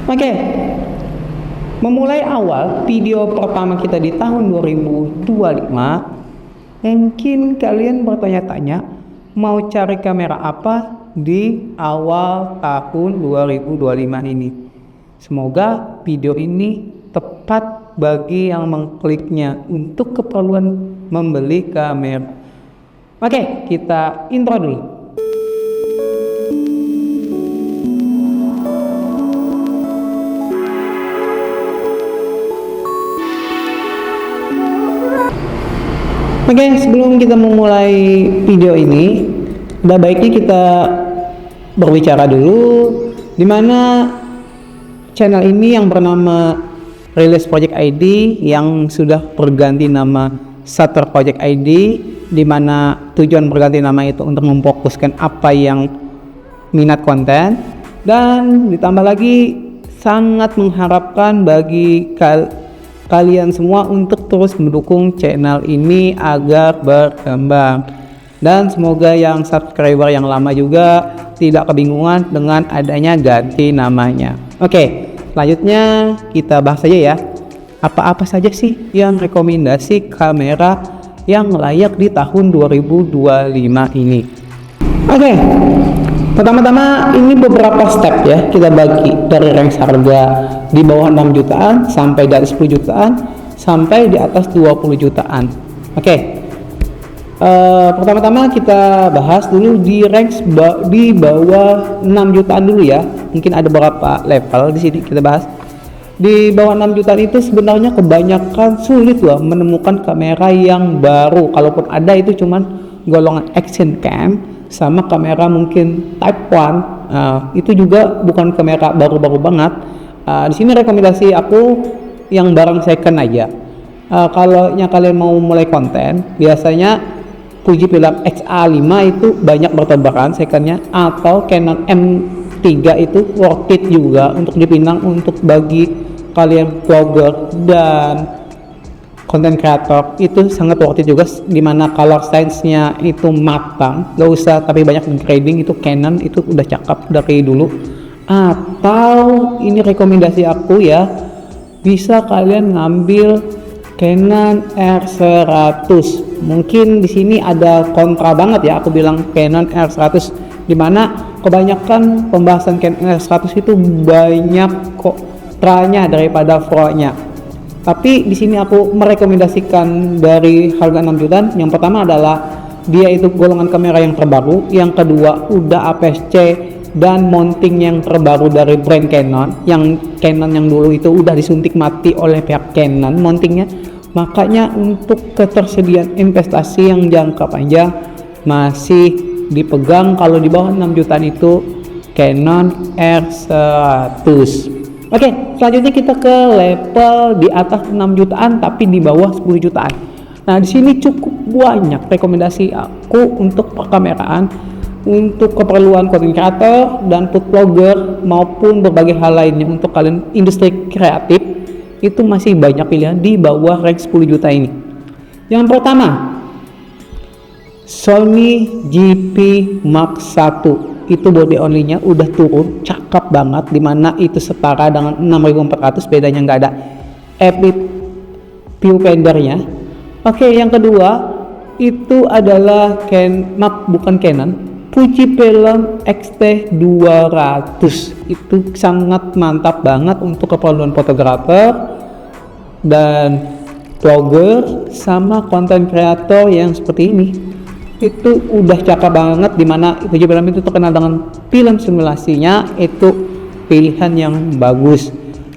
Oke, memulai awal video pertama kita di tahun 2025, mungkin kalian bertanya-tanya mau cari kamera apa di awal tahun 2025 ini. Semoga video ini tepat bagi yang mengkliknya untuk keperluan membeli kamera. Oke, kita intro dulu. Oke, sebelum kita memulai video ini, udah baiknya kita berbicara dulu dimana channel ini yang bernama Release Project ID yang sudah berganti nama Shutter Project ID, dimana tujuan berganti nama itu untuk memfokuskan apa yang minat konten, dan ditambah lagi sangat mengharapkan bagi kalian semua untuk terus mendukung channel ini agar berkembang, dan semoga yang subscriber yang lama juga tidak kebingungan dengan adanya ganti namanya. Oke, selanjutnya kita bahas saja ya, apa-apa saja sih yang rekomendasi kamera yang layak di tahun 2025 ini. Oke, pertama-tama ini beberapa step ya, kita bagi dari range harga di bawah 6 jutaan sampai dari 10 jutaan sampai di atas 20 jutaan. Oke, pertama-tama kita bahas dulu di range di bawah 6 jutaan dulu ya. Mungkin ada beberapa level di sini kita bahas. Di bawah 6 jutaan itu sebenarnya kebanyakan sulit loh menemukan kamera yang baru. Kalaupun ada itu cuman golongan action cam sama kamera mungkin type 1. Itu juga bukan kamera baru-baru banget. Di sini rekomendasi aku yang barang second aja. Kalau kalian mau mulai konten, biasanya Fujifilm X-A5 itu banyak bertebaran secondnya, atau Canon M3 itu worth it juga untuk dipinang untuk bagi kalian vlogger dan konten kreator, itu sangat worth it juga, dimana color science-nya itu matang, gak usah tapi banyak grading, itu Canon itu udah cakep dari dulu. Atau ini rekomendasi aku ya, bisa kalian ngambil Canon R100. Mungkin di sini ada kontra banget ya aku bilang Canon R100, dimana kebanyakan pembahasan Canon R100 itu banyak kontranya daripada pro-nya. Tapi di sini aku merekomendasikan dari harga 6 jutaan. Yang pertama adalah dia itu golongan kamera yang terbaru, yang kedua udah APS-C dan mounting yang terbaru dari brand Canon. Yang Canon yang dulu itu udah disuntik mati oleh pihak Canon mountingnya. Makanya untuk ketersediaan investasi yang jangka panjang masih dipegang kalau di bawah 6 jutaan itu Canon R100. Oke, selanjutnya kita ke level di atas 6 jutaan tapi di bawah 10 jutaan. Nah, di sini cukup banyak rekomendasi aku untuk perkameraan untuk keperluan content creator dan food blogger maupun berbagai hal lainnya. Untuk kalian industri kreatif itu masih banyak pilihan di bawah range 10 juta ini. Yang pertama, Sony GP Mark 1. Itu body only-nya udah turun, cakep banget, dimana itu setara dengan 6400, bedanya nggak ada viewfinder-nya. Oke, yang kedua itu adalah bukan Canon, Fujifilm X-T200. Itu sangat mantap banget untuk keperluan fotografer dan vlogger sama konten kreator yang seperti ini. Itu udah cakep banget, dimana Fujifilm itu terkenal dengan film simulasinya, itu pilihan yang bagus.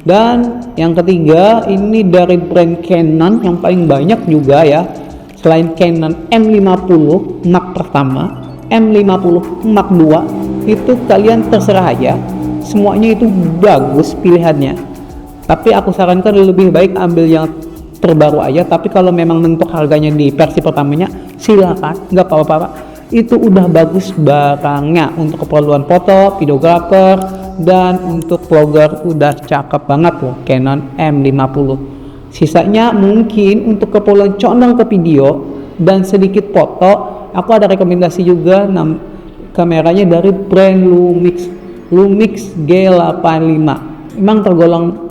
Dan yang ketiga ini dari brand Canon yang paling banyak juga ya, selain Canon M50 Mark pertama, M50 Mark 2, itu kalian terserah aja, semuanya itu bagus pilihannya. Tapi aku sarankan lebih baik ambil yang terbaru aja. Tapi kalau memang mentok harganya di versi pertamanya, silakan, nggak apa-apa, itu udah bagus barangnya untuk keperluan foto, videografer, dan untuk vlogger udah cakep banget tuh Canon M50. Sisanya mungkin untuk keperluan condong ke video dan sedikit foto, aku ada rekomendasi juga kameranya dari brand Lumix G85. Memang tergolong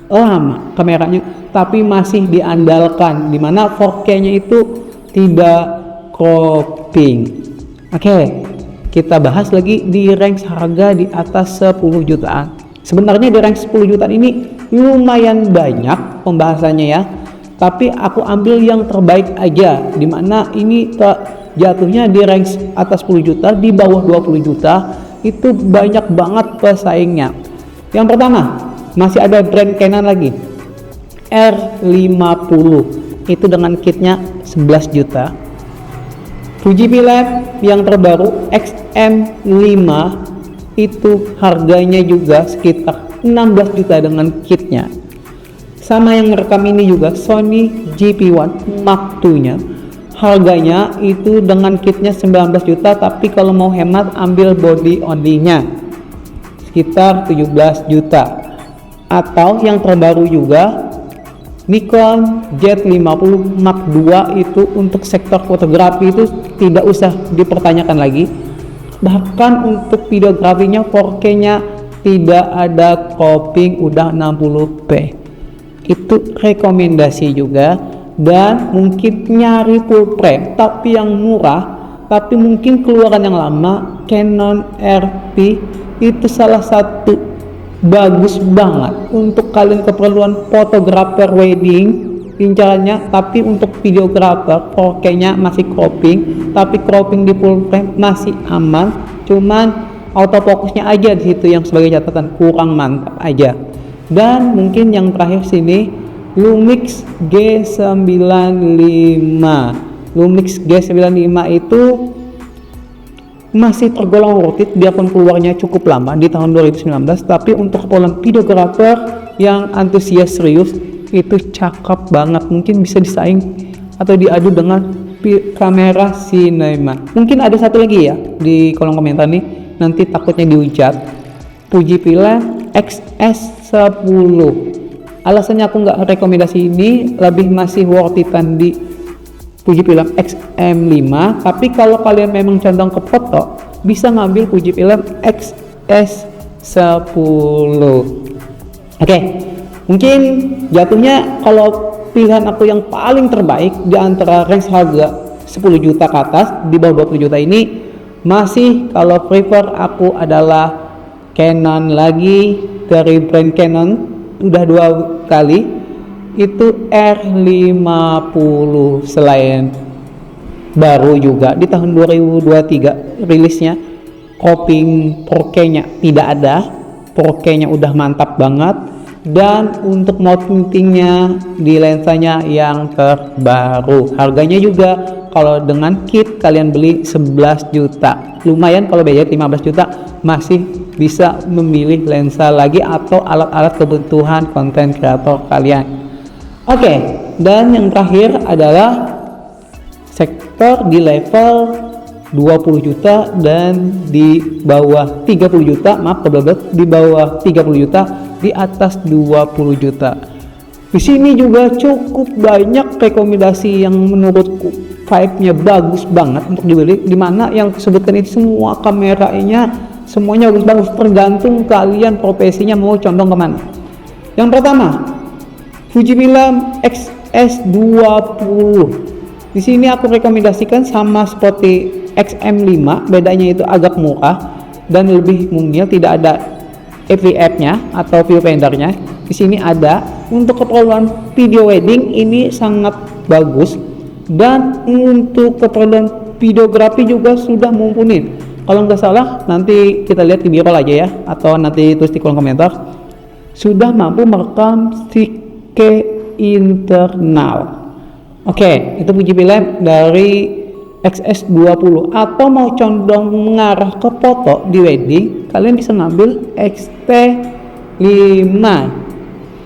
lama kameranya, tapi masih diandalkan, dimana 4K-nya itu tidak cropping. Oke, kita bahas lagi di range harga di atas 10 jutaan. Sebenarnya di range 10 jutaan ini lumayan banyak pembahasannya ya, tapi aku ambil yang terbaik aja, dimana ini jatuhnya di range atas 10 juta, di bawah 20 juta itu banyak banget pesaingnya. Yang pertama, masih ada brand Canon lagi, R50, itu dengan kitnya 11 juta. Fujifilm yang terbaru XM5 itu harganya juga sekitar 16 juta dengan kitnya. Sama yang merekam ini juga Sony GP1 Mark II nya, harganya itu dengan kitnya 19 juta, tapi kalau mau hemat ambil body only nya sekitar 17 juta. Atau yang terbaru juga Nikon Z50 Mark II, itu untuk sektor fotografi itu tidak usah dipertanyakan lagi, bahkan untuk videografinya 4K nya tidak ada cropping, udah 60p. Itu rekomendasi juga. Dan mungkin nyari full frame tapi yang murah, tapi mungkin keluaran yang lama, Canon RP itu salah satu bagus banget untuk kalian keperluan fotografer wedding incarannya. Tapi untuk videografer 4K nya masih cropping, tapi cropping di full frame masih aman, cuman autofokusnya aja di situ yang sebagai catatan kurang mantap aja. Dan mungkin yang terakhir sini Lumix G95. Lumix G95 itu masih tergolong worth it, biarpun keluarnya cukup lama di tahun 2019, tapi untuk keperluan videografer yang antusias serius itu cakep banget. Mungkin bisa disaing atau diadu dengan kamera cinema. Mungkin ada satu lagi ya di kolom komentar nih, nanti takutnya dihujat, Fujifilm XS10. Alasannya aku nggak rekomendasi ini, lebih masih worth it-an di Fujifilm XM5. Tapi kalau kalian memang condong ke foto, bisa ngambil Fujifilm XS10. Oke, mungkin jatuhnya kalau pilihan aku yang paling terbaik di antara range harga 10 juta ke atas, di bawah 20 juta ini, masih kalau prefer aku adalah Canon lagi, dari brand Canon udah 2 kali, itu R50. Selain baru juga di tahun 2023 rilisnya, cropping 4K nya tidak ada, 4K nya udah mantap banget. Dan untuk mountingnya di lensanya yang terbaru, harganya juga kalau dengan kit kalian beli 11 juta, lumayan. Kalau budget 15 juta masih bisa memilih lensa lagi atau alat-alat kebutuhan konten kreator kalian. Oke, dan yang terakhir adalah sektor di level 20 juta dan di bawah 30 juta, maaf kebablas, di bawah 30 juta, di atas 20 juta. Di sini juga cukup banyak rekomendasi yang menurutku vibe-nya bagus banget untuk dibeli, dimana yang disebutkan itu semua kameranya semuanya bagus-bagus, tergantung kalian profesinya mau condong kemana. Yang pertama, Fujifilm XS20. Di sini aku rekomendasikan sama seperti XM5, bedanya itu agak murah dan lebih mungil, tidak ada EVF-nya atau viewfinder-nya. Di sini ada untuk keperluan video wedding, ini sangat bagus, dan untuk keperluan videografi juga sudah mumpuni. Kalau nggak salah, nanti kita lihat di B-roll aja ya, atau nanti tulis di kolom komentar, sudah mampu merekam stick internal. Oke, itu Fujifilm dari XS20. Atau mau condong mengarah ke foto di wedding, kalian bisa ngambil XT5.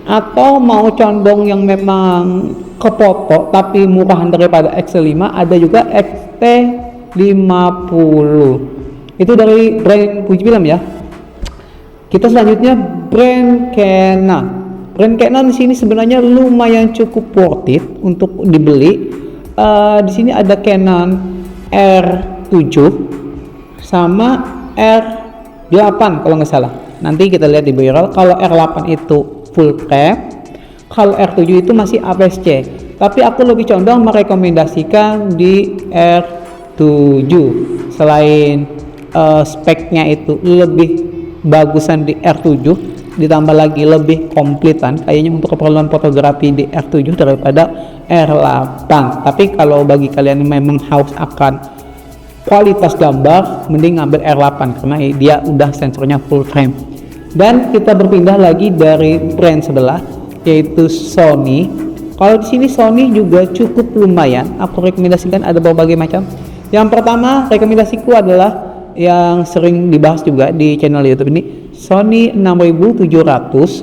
Atau mau condong yang memang ke foto tapi murahan daripada XT5, ada juga XT50. Itu dari brand Fujifilm ya. Kita selanjutnya brand Canon. Brand Canon di sini sebenarnya lumayan cukup worth it untuk dibeli. Di sini ada Canon R7 sama R8 kalau nggak salah. Nanti kita lihat di barrel. Kalau R8 itu full frame, kalau R7 itu masih APS-C. Tapi aku lebih condong merekomendasikan di R7. Selain speknya itu lebih bagusan di R7, ditambah lagi lebih kompletan kayaknya untuk keperluan fotografi di R7 daripada R8. Tapi kalau bagi kalian yang memang haus akan kualitas gambar, mending ngambil R8 karena dia udah sensornya full frame. Dan kita berpindah lagi dari brand sebelah, yaitu Sony. Kalau di sini Sony juga cukup lumayan, aku rekomendasikan ada berbagai macam. Yang pertama rekomendasiku adalah yang sering dibahas juga di channel YouTube ini, Sony 6700,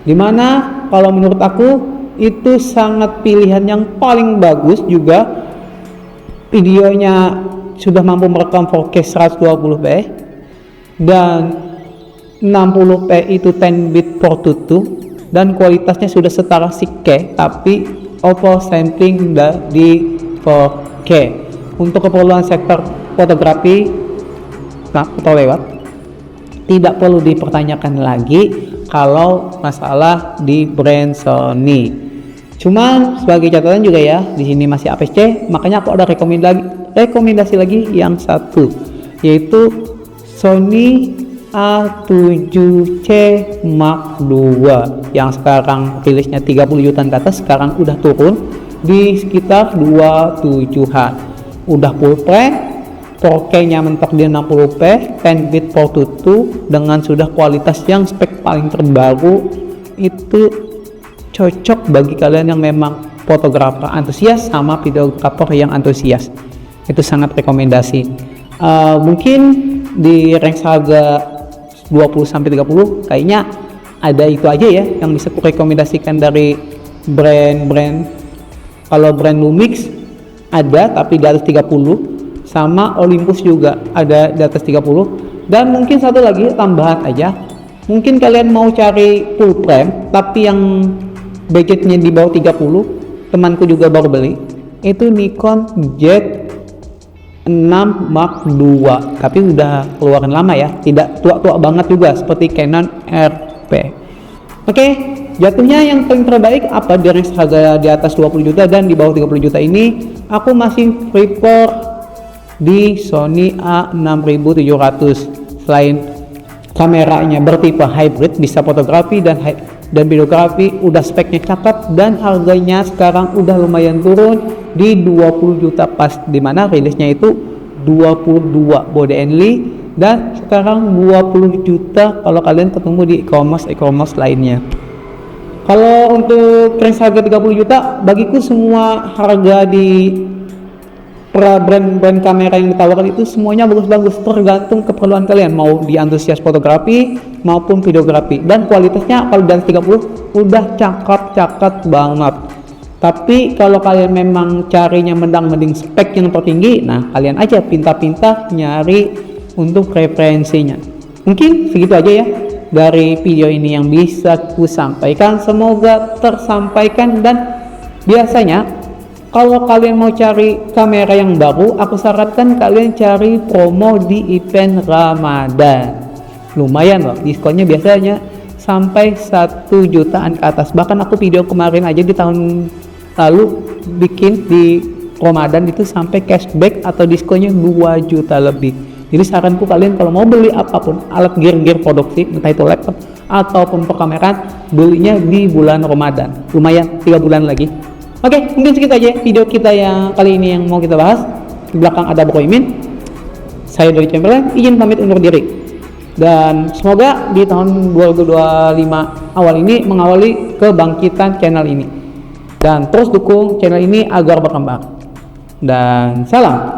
dimana kalau menurut aku itu sangat pilihan yang paling bagus. Juga videonya sudah mampu merekam 4K 120p dan 60p itu 10 bit 422, dan kualitasnya sudah setara 6K tapi oversampling di 4K. Untuk keperluan sektor fotografi atau lewat, tidak perlu dipertanyakan lagi kalau masalah di brand Sony. Cuman sebagai catatan juga ya, di sini masih APS-C, makanya aku ada rekomendasi lagi yang satu, yaitu Sony A7C Mark II yang sekarang rilisnya 30 jutaan ke atas, sekarang udah turun di sekitar 27-an. Udah full frame, 4K nya mentok di 60p, 10 bit 422 dengan sudah kualitas yang spek paling terbaru. Itu cocok bagi kalian yang memang fotografer antusias sama videografer yang antusias. Itu sangat rekomendasi. Mungkin di range harga 20-30 kayaknya ada itu aja ya yang bisa kurekomendasikan dari brand-brand. Kalau brand Lumix ada tapi di atas 30, sama Olympus juga ada di atas 30. Dan mungkin satu lagi tambahan aja, mungkin kalian mau cari full frame tapi yang budgetnya di bawah 30, temanku juga baru beli, itu Nikon Z6 Mark II, tapi udah keluaran lama ya, tidak tua-tua banget juga seperti Canon RP. Oke, jatuhnya yang paling terbaik apa di range harga di atas 20 juta dan di bawah 30 juta ini, aku masih prefer di Sony A6700. Selain kameranya bertipe hybrid, bisa fotografi dan videografi, udah speknya cakep, dan harganya sekarang udah lumayan turun di 20 juta pas, dimana rilisnya itu 22 body only, dan sekarang 20 juta kalau kalian ketemu di e-commerce lainnya. Kalau untuk range harga 30 juta, bagiku semua harga di brand kamera yang ditawarkan itu semuanya bagus-bagus, tergantung keperluan kalian, mau di antusias fotografi maupun videografi. Dan kualitasnya kalau dari 30 udah cakep banget. Tapi kalau kalian memang carinya mending spek yang tertinggi, nah kalian aja pinta-pinta nyari untuk referensinya. Mungkin segitu aja ya dari video ini yang bisa ku sampaikan, semoga tersampaikan. Dan biasanya kalau kalian mau cari kamera yang baru, aku sarankan kalian cari promo di event Ramadan. Lumayan loh, diskonnya biasanya sampai 1 jutaan ke atas. Bahkan aku video kemarin aja di tahun lalu bikin di Ramadan itu sampai cashback atau diskonnya 2 juta lebih. Jadi saranku kalian kalau mau beli apapun, alat gear produksi, entah itu laptop ataupun perkameran, belinya di bulan Ramadan. Lumayan, 3 bulan lagi. Oke, mungkin segitu aja video kita yang kali ini yang mau kita bahas. Di belakang ada Bro Imin. Saya dari Chamberlain, izin pamit undur diri. Dan semoga di tahun 2025 awal ini mengawali kebangkitan channel ini. Dan terus dukung channel ini agar berkembang. Dan salam.